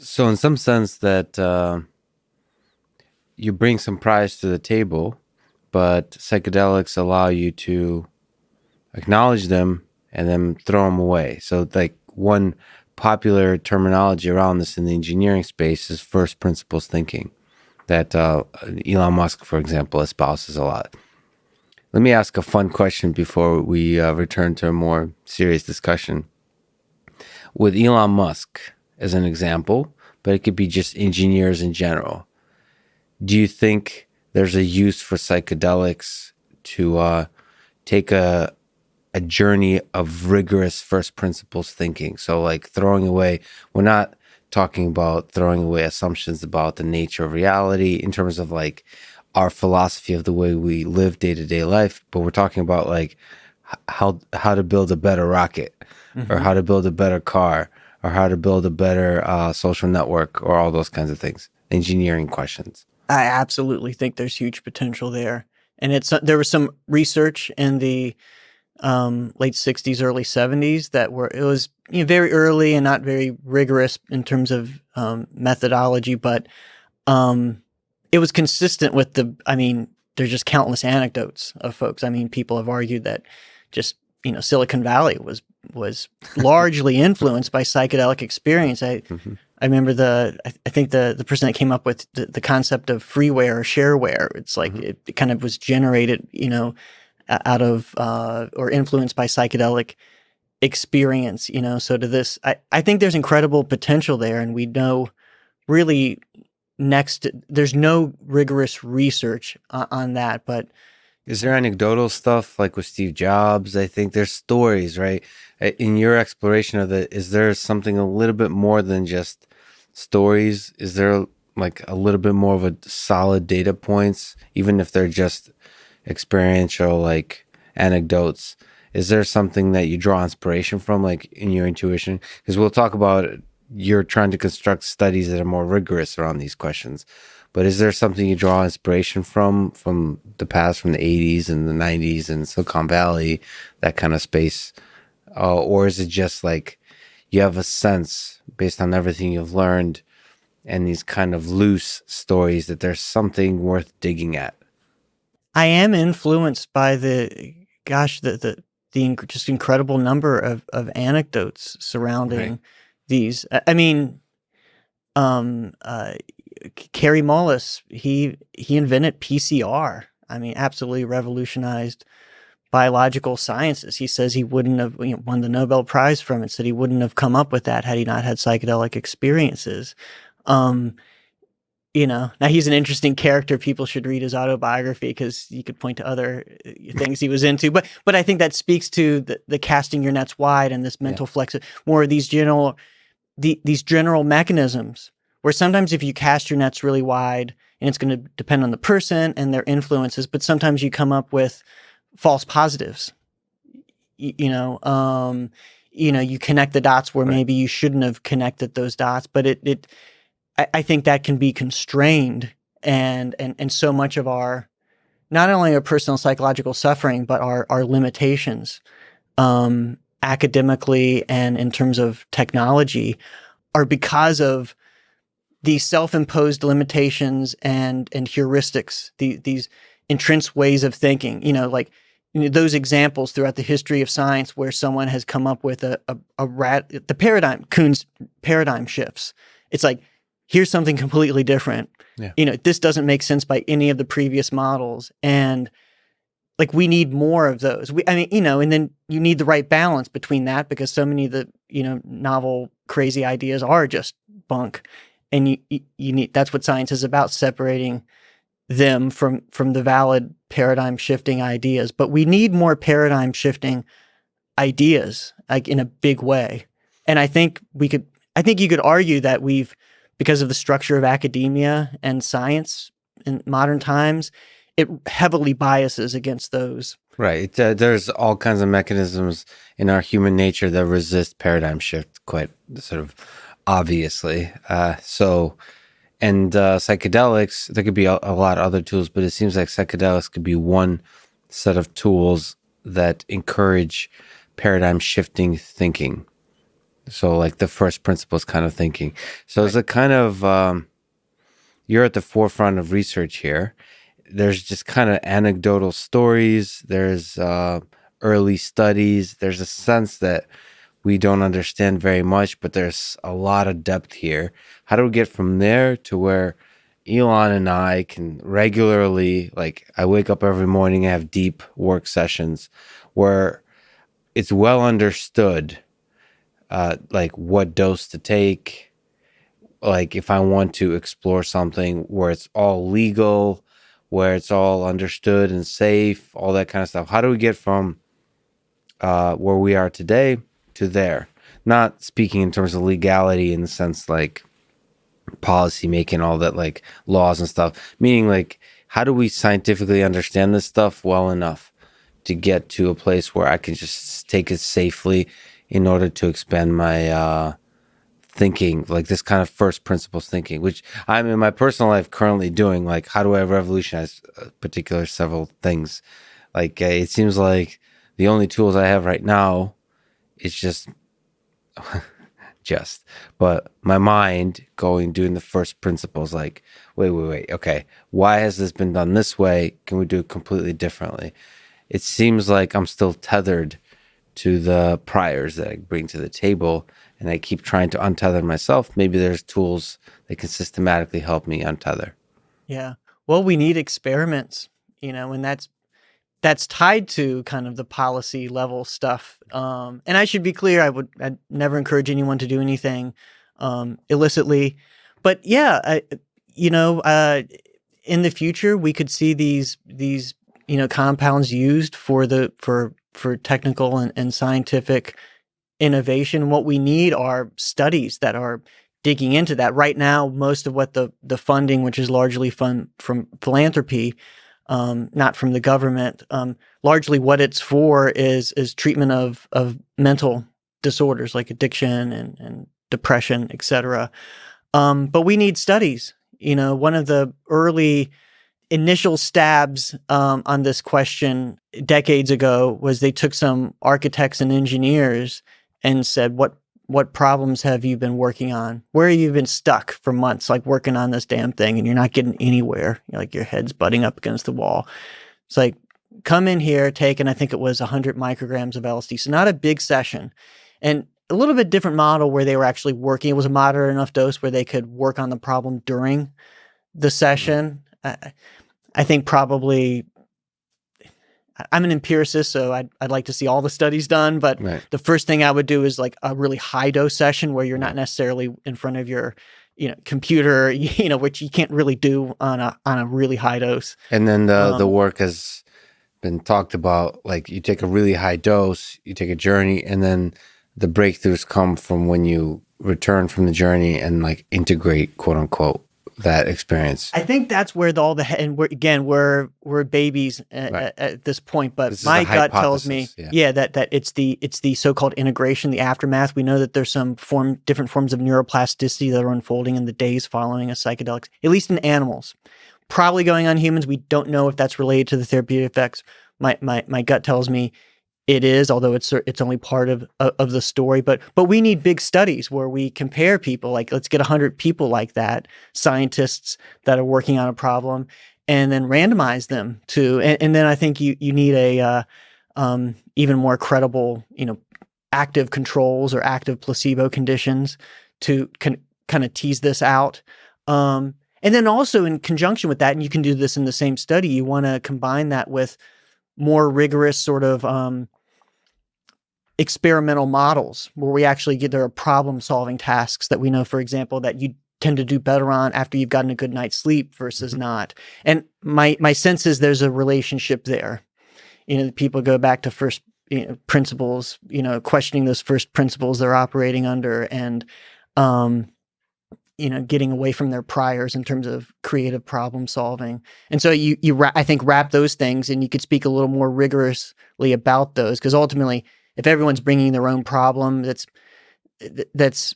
So, in some sense, that you bring some prize to the table, but psychedelics allow you to acknowledge them and then throw them away. So, like one popular terminology around this in the engineering space is first principles thinking, that Elon Musk, for example, espouses a lot. Let me ask a fun question before we return to a more serious discussion. With Elon Musk as an example, but it could be just engineers in general. Do you think there's a use for psychedelics to take a journey of rigorous first principles thinking? So, like throwing away, we're not talking about throwing away assumptions about the nature of reality in terms of like our philosophy of the way we live day to day life, but we're talking about like how to build a better rocket, or Hmm. how to build a better car, or how to build a better social network, or all those kinds of things. Engineering questions. I absolutely think there's huge potential there, and there was some research in the late '60s, early '70s that were it was very early and not very rigorous in terms of methodology, but um, it was consistent with the. I mean, there's just countless anecdotes of folks. I mean, people have argued that just Silicon Valley was largely influenced by psychedelic experience. Hmm. I remember I think the person that came up with the concept of freeware or shareware. It's like Hmm. it kind of was generated, out of or influenced by psychedelic experience. So to this, I think there's incredible potential there, and we know really there's no rigorous research on that, but Is there anecdotal stuff like with Steve Jobs? I think there's stories, right? In your exploration of it, is there something a little bit more than just stories? Is there like a little bit more of a solid data points, even if they're just experiential, like anecdotes? Is there something that you draw inspiration from, like in your intuition? Because we'll talk about you're trying to construct studies that are more rigorous around these questions. But is there something you draw inspiration from the past, from the '80s and the '90s and Silicon Valley, that kind of space, or is it just like you have a sense based on everything you've learned and these kind of loose stories that there's something worth digging at? I am influenced by just incredible number of anecdotes Right. surrounding these. I mean, um, uh, Carey Mullis, he invented PCR. I mean, absolutely revolutionized biological sciences. He says he wouldn't have won the Nobel Prize from it. Said he wouldn't have come up with that had he not had psychedelic experiences. Um, Now he's an interesting character. People should read his autobiography because you could point to other things he was into. But I think that speaks to the casting your nets wide and this Yeah. mental flex, more of these general mechanisms where sometimes if you cast your nets really wide, and it's going to depend on the person and their influences, but sometimes you come up with false positives. You, you know, um, you connect the dots where Right. maybe you shouldn't have connected those dots, but I think that can be constrained, and so much of our not only our personal psychological suffering, but our limitations, academically and in terms of technology, are because of these self-imposed limitations and heuristics, these entrenched ways of thinking. Those examples throughout the history of science where someone has come up with the paradigm, Kuhn's paradigm shifts. It's like, here's something completely different. Yeah. This doesn't make sense by any of the previous models, and like we need more of those. And then you need the right balance between that, because so many of the novel, crazy ideas are just bunk, and you need, that's what science is about, separating them from the valid paradigm shifting ideas. But we need more paradigm shifting ideas, like in a big way. And I think you could argue that because of the structure of academia and science in modern times, it heavily biases against those. Right. There's all kinds of mechanisms in our human nature that resist paradigm shift quite sort of obviously. Psychedelics, there could be a lot of other tools, but it seems like psychedelics could be one set of tools that encourage paradigm shifting thinking. So like the first principles kind of thinking. So it's Right. a kind of you're at the forefront of research here. There's just kind of anecdotal stories. There's early studies. There's a sense that we don't understand very much, but there's a lot of depth here. How do we get from there to where Elon and I can regularly, like, I wake up every morning and have deep work sessions where it's well understood, like what dose to take, like if I want to explore something where it's all legal, where it's all understood and safe, all that kind of stuff. How do we get from where we are today to there? Not speaking in terms of legality in the sense like policy making, all that, like laws and stuff, meaning like how do we scientifically understand this stuff well enough to get to a place where I can just take it safely in order to expand my thinking, like this kind of first principles thinking, which I'm in my personal life currently doing. Like, how do I revolutionize particular several things? Like, it seems like the only tools I have right now is just, but my mind going doing the first principles. Like, wait, okay, why has this been done this way? Can we do it completely differently? It seems like I'm still tethered to the priors that I bring to the table, and I keep trying to untether myself. Maybe there's tools that can systematically help me untether. Yeah. Well, we need experiments, and that's tied to kind of the policy level stuff. And I should be clear, I'd never encourage anyone to do anything illicitly, but yeah, in the future we could see these compounds used for technical and scientific innovation. What we need are studies that are digging into that. Right now, most of what the funding, which is largely from philanthropy, not from the government, largely what it's for is treatment of mental disorders like addiction and depression, etc. But we need studies. One of the early initial stabs on this question decades ago was they took some architects and engineers and said, what problems have you been working on? Where have you been stuck for months, like working on this damn thing, and you're not getting anywhere? Like your head's butting up against the wall. It's like, come in here, take, and I think it was 100 micrograms of LSD. So not a big session. And a little bit different model where they were actually working. It was a moderate enough dose where they could work on the problem during the session. I think probably I'm an empiricist, so I'd like to see all the studies done. But Right. the first thing I would do is like a really high dose session where you're not necessarily in front of your computer, which you can't really do on a really high dose. And then the work has been talked about. Like you take a really high dose, you take a journey, and then the breakthroughs come from when you return from the journey and like integrate, quote unquote, that experience. I think that's where and we're babies at this point, but This is my a gut tells me, hypothesis, that it's the so-called integration, the aftermath. We know that there's some different forms of neuroplasticity that are unfolding in the days following a psychedelics, at least in animals. Probably going on humans. We don't know if that's related to the therapeutic effects. My gut tells me it is, although it's only part of the story. But we need big studies where we compare people. Like, let's get 100 people like that, scientists that are working on a problem, and then randomize them to. And then I think you need a even more credible, active controls or active placebo conditions to kind of tease this out. And then also in conjunction with that, and you can do this in the same study, you want to combine that with more rigorous sort of experimental models where we actually there are problem-solving tasks that we know, for example, that you tend to do better on after you've gotten a good night's sleep versus not. And my sense is there's a relationship there. People go back to first principles, questioning those first principles they're operating under, and getting away from their priors in terms of creative problem solving. And so I think wrap those things, and you could speak a little more rigorously about those, because ultimately, if everyone's bringing their own problem, that's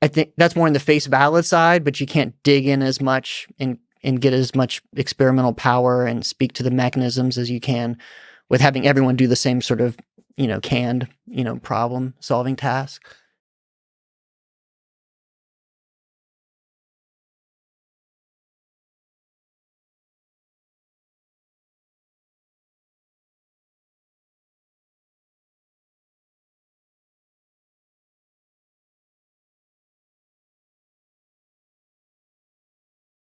I think that's more in the face valid side, but you can't dig in as much and get as much experimental power and speak to the mechanisms as you can with having everyone do the same sort of canned problem solving task.